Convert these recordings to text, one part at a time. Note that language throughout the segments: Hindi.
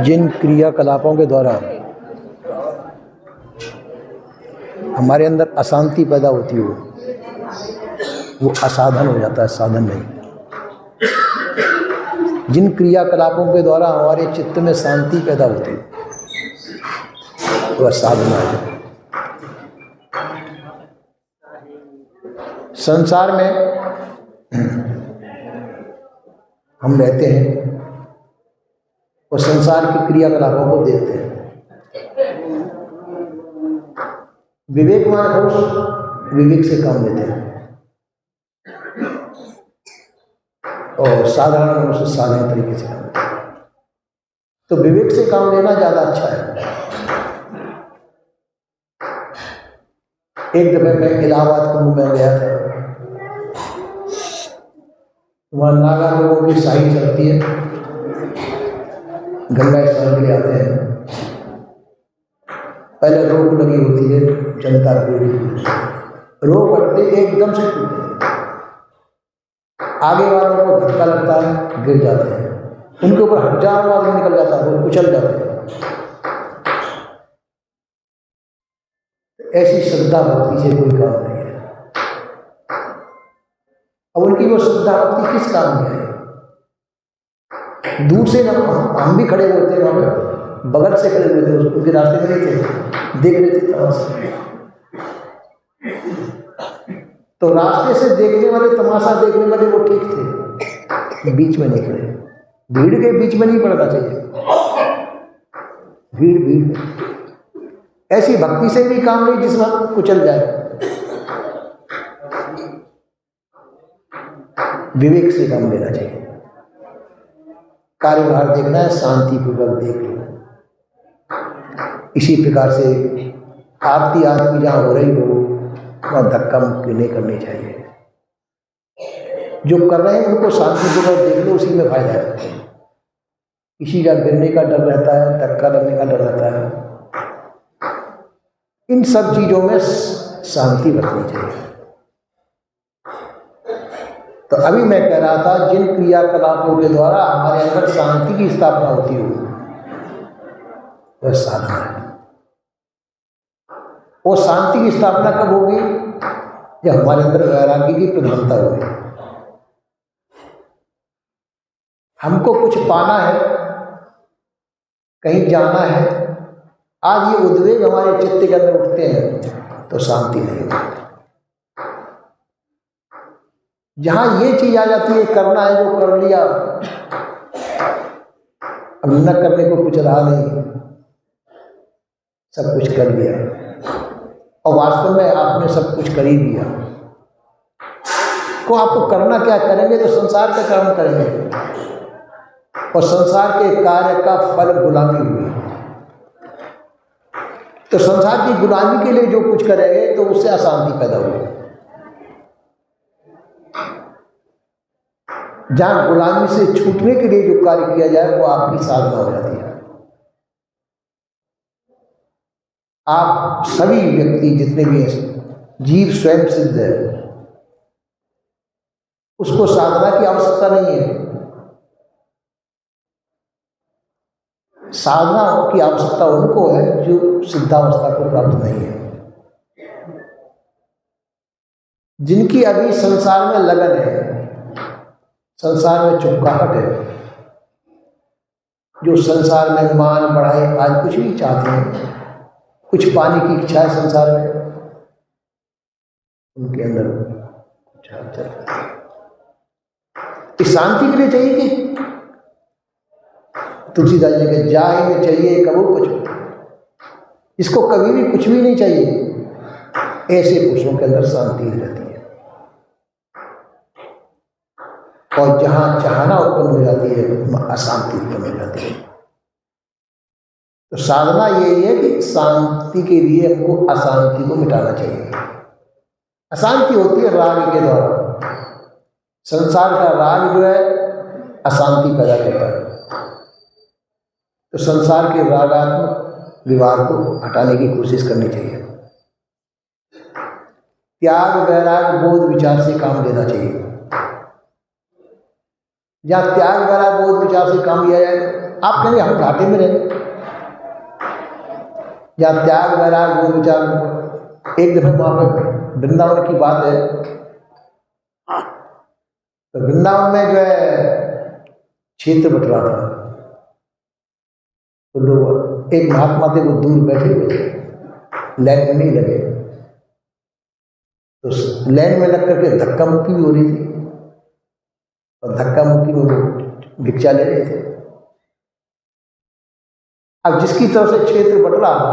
जिन क्रियाकलापों के द्वारा हमारे अंदर अशांति पैदा होती हो वो असाधन हो जाता है, साधन नहीं। जिन क्रियाकलापों के द्वारा हमारे चित्त में शांति पैदा होती है वह साधना है। संसार में हम रहते हैं और संसार की क्रियाकलापों को देखते हैं। विवेकवान पुरुष विवेक से काम लेते हैं और साधारण मनुष्य साधारण तरीके से काम लेते हैं। तो विवेक से काम लेना ज्यादा अच्छा है। एक दफे मैं इलाहाबाद कुंभ में गया था। वहाँ नागा लोगों की शाही चलती है, गंगा स्नान के लिए आते हैं। पहले रोक लगी होती है, जनता रोक हटते एकदम से टूटते, आगे वालों को धक्का लगता है, गिर जाते हैं, उनके ऊपर हजारों आदमी निकल जाता है, वो कुचल जाते हैं। ऐसी श्रद्धा भक्ति से कोई काम नहीं है। अब उनकी वो श्रद्धा भक्ति किस काम में है? दूर से हम भी खड़े होते हैं, वहां पर बगल से खड़े हुए थे, उनके रास्ते में नहीं थे, देख रहे थे तमाशा। तो रास्ते से देखने वाले, तमाशा देखने वाले वो ठीक थे, बीच में नहीं खड़े। भीड़ के बीच में नहीं पड़ना चाहिए। भीड़ ऐसी भक्ति से भी काम नहीं जिसमें कुचल जाए। विवेक से काम लेना चाहिए। कार्यभार देखना है, शांतिपूर्वक देख लो। इसी प्रकार से आरती आदमी जहाँ हो रही हो वहाँ धक्का मुक्की नहीं करनी चाहिए। जो कर रहे हैं उनको शांतिपूर्वक देख लो, उसी में फायदा है। किसी का गिरने का डर रहता है, धक्का लगने का डर रहता है। इन सब चीजों में शांति बरतनी चाहिए। तो अभी मैं कह रहा था, जिन क्रियाकलापों के द्वारा हमारे अंदर शांति की स्थापना होती हो वह साधना है। वो शांति की स्थापना कब होगी? जब हमारे अंदर वैराग्य की प्रधानता होगी। हमको कुछ पाना है, कहीं जाना है, आज ये उद्वेग हमारे चित्त के अंदर उठते हैं तो शांति नहीं होती। जहां ये चीज आ जाती है, करना है, जो कर लिया, अब न करने को कुछ रहा नहीं, सब कुछ कर लिया और वास्तव में आपने सब कुछ कर ही दिया। तो आपको करना क्या? करेंगे तो संसार का काम करेंगे और संसार के कार्य का फल गुलामी हुई। तो संसार की गुलामी के लिए जो कुछ करेंगे तो उससे अशांति पैदा होगी। जहां गुलामी से छूटने के लिए जो कार्य किया जाए वो आपकी साधना हो जाती है। आप सभी व्यक्ति जितने भी हैं, जीव स्वयं सिद्ध है, उसको साधना की आवश्यकता नहीं है। साधना की आवश्यकता उनको है जो सिद्धावस्था को प्राप्त नहीं है, जिनकी अभी संसार में लगन है, संसार में चुपकाहट है, जो संसार में मान बढ़ाए, आज कुछ भी चाहते हैं, कुछ पाने की इच्छा है संसार में, उनके अंदर कुछ चल रहा है। इस शांति के लिए चाहिए कि तुलसीदास जी के जाए में चाहिए कबू कुछ, इसको कभी भी कुछ भी नहीं चाहिए, ऐसे पुरुषों के अंदर शांति रहती है। और जहां चाहना उत्पन्न हो जाती है वहां अशांति उत्पन्न हो जाती है। तो साधना यही है कि शांति के लिए हमको अशांति को मिटाना चाहिए। अशांति होती है राग के द्वारा। संसार का राग जो है अशांति पैदा करता है। तो संसार के रागात्मक विवाह को हटाने की कोशिश करनी चाहिए। त्याग, वैराग, बोध, विचार से काम लेना चाहिए। जहाँ त्याग वैराग बोध विचार से काम लिया जाए, आप कहेंगे हम घाटे में रहें। जहाँ त्याग वैराग बोध विचार, एक दफे वहाँ पर वृंदावन की बात है, तो वृंदावन में जो है क्षेत्र बट रहा था, तो लोग, एक महात्मा थे वो दूर बैठे हुए थे, लाइन में नहीं लगे, तो लाइन में लग करके धक्का मुक्की भी हो रही थी, और धक्का मुक्की में वो भिक्षा ले रहे थे। अब जिसकी तरफ से क्षेत्र बट रहा था,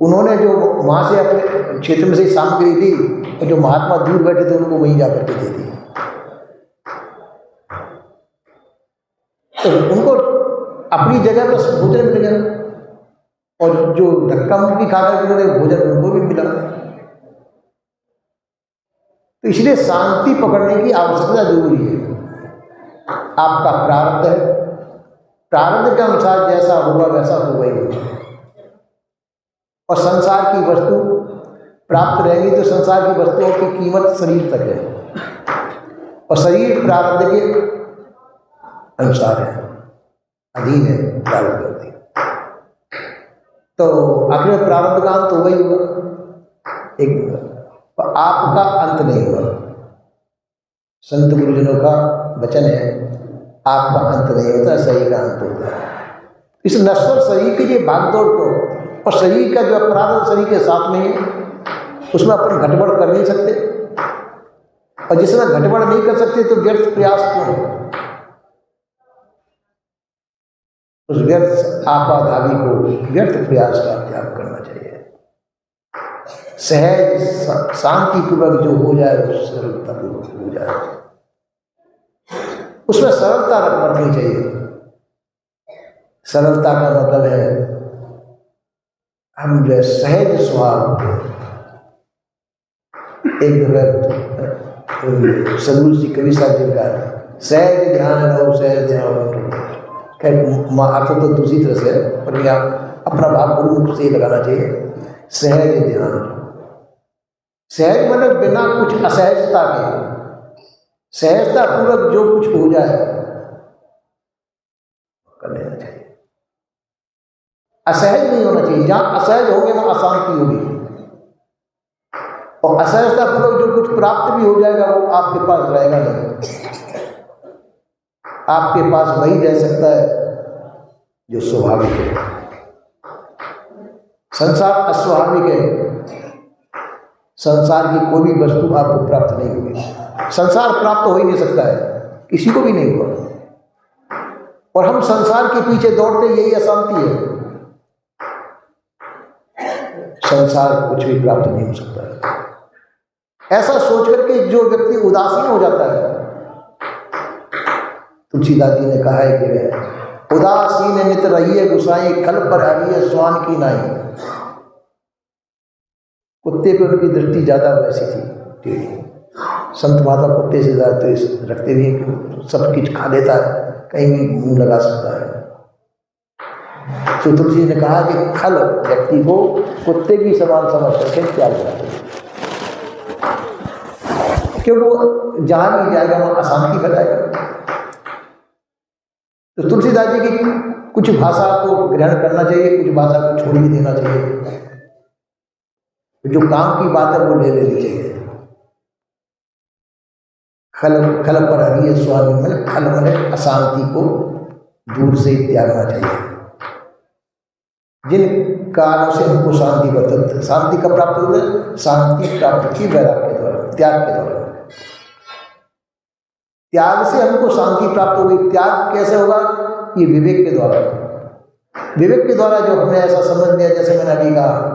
उन्होंने जो वहां से अपने क्षेत्र में से सामग्री ली, और जो महात्मा दूर बैठे थे उनको वहीं जाकर के दे दी। तो उनको अपनी जगह पर भोजन मिल गया, और जो धक्का मुक्की खाकर उन्होंने भोजन उनको भी मिला। तो इसलिए शांति पकड़ने की आवश्यकता जरूरी है। आपका प्रारब्ध है, प्रारब्ध के अनुसार जैसा होगा वैसा होगा ही होगा। और संसार की वस्तु प्राप्त रहेगी तो संसार की वस्तुओं की कीमत शरीर तक है, और शरीर प्रारब्ध के अनुसार है, अधीन है प्रारब्ध होती। तो आखिर में प्रारब्ध का अंत होगा ही होगा, एक तो आपका अंत नहीं होगा। संत गुरुजनों का वचन है, आपका अंत नहीं होता, शरीर का अंत होता है। इस नश्वर शरीर के लिए भागदौड़ को, और शरीर का जो अपराध शरीर के साथ में है, उसमें अपन घटबड़ कर नहीं सकते, और जिसमें घटबड़ नहीं कर सकते तो व्यर्थ प्रयास क्यों? उस व्यर्थ आपाधावी को, व्यर्थ प्रयास का त्याग करना चाहिए। सहज शांति पूर्वक जो हो जाए वो सरलता पूर्वक हो जाए, उसमें सरलता रखनी चाहिए। सरलता का मतलब है हम जो सहज स्वभाव के, एक सदगुरु जी कवि साहब जी का सहज ध्यान रहो, सहज ध्यान रहो, अर्थ तो दूसरी तरह से है, पर यहाँ अपना भाव गुरुमुख से ही लगाना चाहिए। सहज ध्यान, सहज मतलब बिना कुछ असहजता के, सहजता पूर्वक जो कुछ हो जाए कर लेना चाहिए। असहज नहीं होना चाहिए, जहां असहज होंगे वहां अशांति होगी, और असहजता पूर्वक जो कुछ प्राप्त भी हो जाएगा वो आपके पास रहेगा नहीं। आपके पास वही रह सकता है जो स्वाभाविक है। संसार अस्वाभाविक है, संसार की कोई भी वस्तु आपको प्राप्त नहीं होगी। संसार प्राप्त हो ही नहीं सकता है, किसी को भी नहीं हुआ, और हम संसार के पीछे दौड़ते, यही अशांति है। संसार कुछ भी प्राप्त नहीं हो सकता है। ऐसा सोच करके जो व्यक्ति उदासीन हो जाता है, तुलसीदास जी ने कहा है कि उदासीन नित रहिए गुसाई, खल पर हरिए स्वान की नाई। कुत्ते पे उनकी दृष्टि ज़्यादा वैसी थी, टेढ़ी। संत महात्मा कुत्ते से ज़्यादा तो रखते भी, सब कुछ खा लेता है, कहीं भी मुंह लगा सकता है। तो तुलसी ने कहा कि खल व्यक्ति को कुत्ते की समान समझ करके त्याग करा, क्योंकि वो जहाँ भी जाएगा वहाँ अशांति फैलाएगा। तो तुलसीदास जी की कुछ भाषा को ग्रहण करना चाहिए, कुछ भाषा को छोड़ भी देना चाहिए। जो काम की बात है वो ले लेनी चाहिए। खल खल पर हरिए स्वामी, मतलब खल मतलब अशांति को दूर से त्यागना चाहिए। जिन कारणों से हमको शांति प्राप्त, शांति का प्राप्त होता है, शांति प्राप्त की वैराग के द्वारा, त्याग के द्वारा। त्याग से हमको शांति प्राप्त होगी। त्याग कैसे होगा? ये विवेक के द्वारा। विवेक के द्वारा जो हमने ऐसा समझ लिया, जैसे मैंने अभी कहा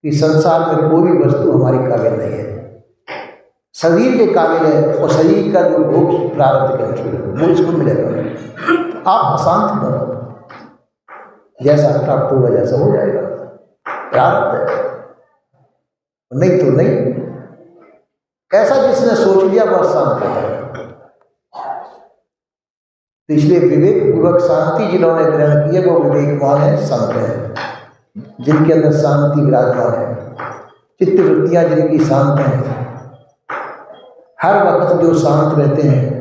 कि संसार में कोई भी वस्तु हमारी काबिल नहीं है, शरीर के काबिल है, और शरीर का जो भोग प्रारब्ध के अनुसार वो इसको मिलेगा। आप अशांत हो, जैसा प्राप्त होगा जैसा हो जाएगा, प्रारब्ध है, नहीं तो नहीं। ऐसा जिसने सोच लिया वह शांत होता है। तो इसलिए विवेक पूर्वक शांति जिन्होंने ग्रहण की है वो विवेकवान है, संत है, जिनके अंदर शांति विराजमान है, चित्त वृत्तियां जिनकी शांत हैं, हर वक्त जो शांत रहते हैं,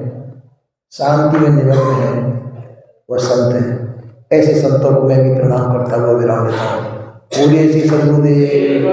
शांति में निमग्न हैं, वह संत हैं। ऐसे संतों को मैं भी प्रणाम करता हुआ विराम लेता हूँ। बोलिए श्री सद्गुरुदेव।